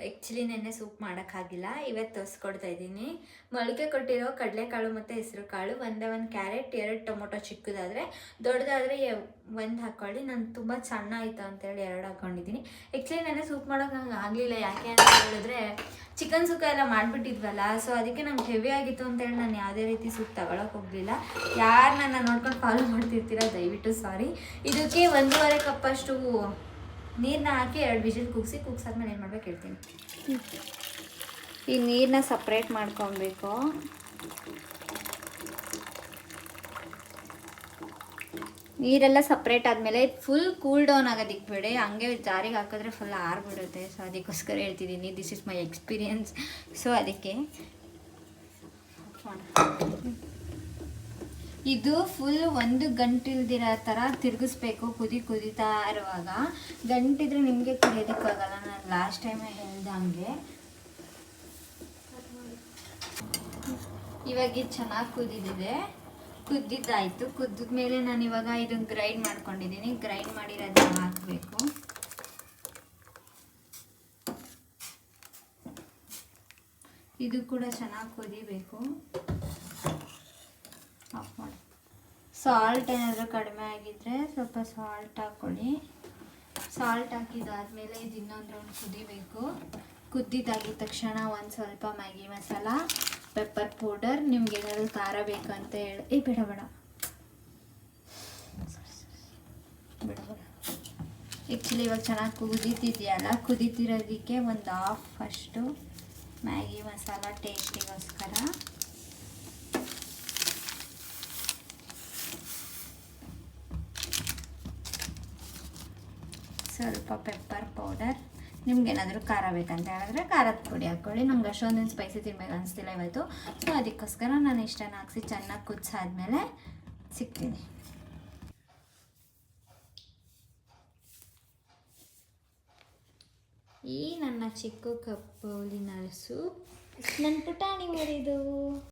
Actually ನೆನ್ನೆ soup ಮಾಡೋಕ್ಕಾಗಿಲ್ಲ, ಇವತ್ತು ತೋರಿಸ್ಕೊಡ್ತಾ ಇದ್ದೀನಿ. ಮೊಳಕೆ ಕೊಟ್ಟಿರೋ ಕಡಲೆಕಾಳು ಮತ್ತು ಹೆಸರು ಕಾಳು, ಒಂದೇ ಒಂದು ಕ್ಯಾರೆಟ್, 2 ಟೊಮೊಟೊ ಚಿಕ್ಕದಾದರೆ, ದೊಡ್ಡದಾದರೆ 1 ಹಾಕ್ಕೊಳ್ಳಿ. ನಾನು ತುಂಬ ಸಣ್ಣ ಆಯಿತು ಅಂತೇಳಿ 2 ಹಾಕ್ಕೊಂಡಿದ್ದೀನಿ. ಆ್ಯಕ್ಚುಲಿ ನೆನ್ನೆ ಸೂಪ್ ಮಾಡೋಕೆ ನಂಗೆ ಆಗಲಿಲ್ಲ. ಯಾಕೆ ಅಂತ ಹೇಳಿದ್ರೆ ಚಿಕನ್ ಸುಕ್ಕ ಎಲ್ಲ ಮಾಡಿಬಿಟ್ಟಿದ್ವಲ್ಲ, ಸೊ ಅದಕ್ಕೆ ನಂಗೆ ಹೆವಿ ಆಗಿತ್ತು ಅಂತೇಳಿ ನಾನು ಯಾವುದೇ ರೀತಿ ಸೂಪ್ ತಗೊಳಕ್ಕೆ ಹೋಗಲಿಲ್ಲ. ಯಾರು ನನ್ನ ನೋಡ್ಕೊಂಡು ಫಾಲೋ ಮಾಡ್ತಿರ್ತೀರ ದಯವಿಟ್ಟು ಸಾರಿ. ಇದಕ್ಕೆ 1.5 ಕಪ್ಪಷ್ಟು ನೀರನ್ನ ಹಾಕಿ 2 ವಿಜಿಲ್ ಕೂಗ್ಸಾದ್ಮೇಲೆ ಏನು ಮಾಡ್ಬೇಕು ಹೇಳ್ತೀನಿ. ಈ ನೀರನ್ನ ಸಪ್ರೇಟ್ ಮಾಡ್ಕೊಬೇಕು. ನೀರೆಲ್ಲ ಸಪ್ರೇಟ್ ಆದಮೇಲೆ ಫುಲ್ ಕೂಲ್ ಡೌನ್ ಆಗೋದಕ್ಕೆ ಬಿಡಿ, ಹಂಗೆ ಜಾರಿಗೆ ಹಾಕಿದ್ರೆ ಫುಲ್ ಆರ್ಬಿಡುತ್ತೆ. ಸೊ ಅದಕ್ಕೋಸ್ಕರ ಹೇಳ್ತಿದ್ದೀನಿ, this is my experience. So ಅದಕ್ಕೆ ಇದು ಫುಲ್ 1 ಗಂಟಿಲ್ದಿರೋ ಥರ ತಿರುಗಿಸ್ಬೇಕು. ಕುದೀತಾ ಇರುವಾಗ ಗಂಟಿದ್ರೆ ನಿಮಗೆ ಕುಡಿಯೋದಕ್ಕಾಗಲ್ಲ. ನಾನು ಲಾಸ್ಟ್ ಟೈಮೇ ಹೇಳ್ದಂಗೆ ಇವಾಗ ಇದು ಚೆನ್ನಾಗಿ ಕುದ್ದಿದ್ದಾಯಿತು. ಕುದ್ದಿದ್ಮೇಲೆ ನಾನು ಇವಾಗ ಇದನ್ನು ಗ್ರೈಂಡ್ ಮಾಡ್ಕೊಂಡಿದ್ದೀನಿ. ಗ್ರೈಂಡ್ ಮಾಡಿರೋದನ್ನ ಹಾಕಬೇಕು. ಇದು ಕೂಡ ಚೆನ್ನಾಗಿ ಕುದಿಬೇಕು. ಆಫ್ ಮಾಡಿ. ಸಾಲ್ಟ್ ಏನಾದರೂ ಕಡಿಮೆ ಆಗಿದ್ದರೆ ಸ್ವಲ್ಪ ಸಾಲ್ಟ್ ಹಾಕ್ಕೊಳ್ಳಿ. ಸಾಲ್ಟ್ ಹಾಕಿದಾದ್ಮೇಲೆ ಇದು ಇನ್ನೊಂದು ರೌಂಡ್ ಕುದಿಬೇಕು. ಕುದ್ದಿದ್ದಾಗಿದ ತಕ್ಷಣ ಒಂದು ಸ್ವಲ್ಪ ಮ್ಯಾಗಿ ಮಸಾಲ, ಪೆಪ್ಪರ್ ಪೌಡರ್, ನಿಮ್ಗೆ ಏನಾದರೂ ಖಾರ ಬೇಕು ಅಂತ ಹೇಳಿ ಬೇಡ ಆ್ಯಕ್ಚುಲಿ ಇವಾಗ ಚೆನ್ನಾಗಿ ಕುದೀತಿದೆಯಲ್ಲ, ಕುದೀತಿರೋದಕ್ಕೆ ಒಂದು ಹಾಫ್ ಅಷ್ಟು ಮ್ಯಾಗಿ ಮಸಾಲ ಟೇಸ್ಟಿಗೋಸ್ಕರ, ಸ್ವಲ್ಪ ಪೆಪ್ಪರ್ ಪೌಡರ್. ನಿಮ್ಗೇನಾದರೂ ಖಾರ ಬೇಕಂತ ಹೇಳಿದ್ರೆ ಖಾರದ ಪುಡಿ ಹಾಕ್ಕೊಳ್ಳಿ. ನಮ್ಗೆ ಅಷ್ಟೊಂದೇನು ಸ್ಪೈಸಿ ತಿನ್ಬೇಕು ಅನಿಸ್ತಿಲ್ಲ ಇವತ್ತು. ಸೊ ಅದಕ್ಕೋಸ್ಕರ ನಾನು ಇಷ್ಟನ್ನು ಹಾಕ್ಸಿ ಚೆನ್ನಾಗಿ ಕುದಿಸಾದ್ಮೇಲೆ ಸಿಗ್ತೀನಿ. ಈ ನನ್ನ ಚಿಕ್ಕ ಕಪ್ ಬೌಲಿನ ಸೂಪ್ ನನ್ನ ಪುಟಾಣಿ ಮರಿದು.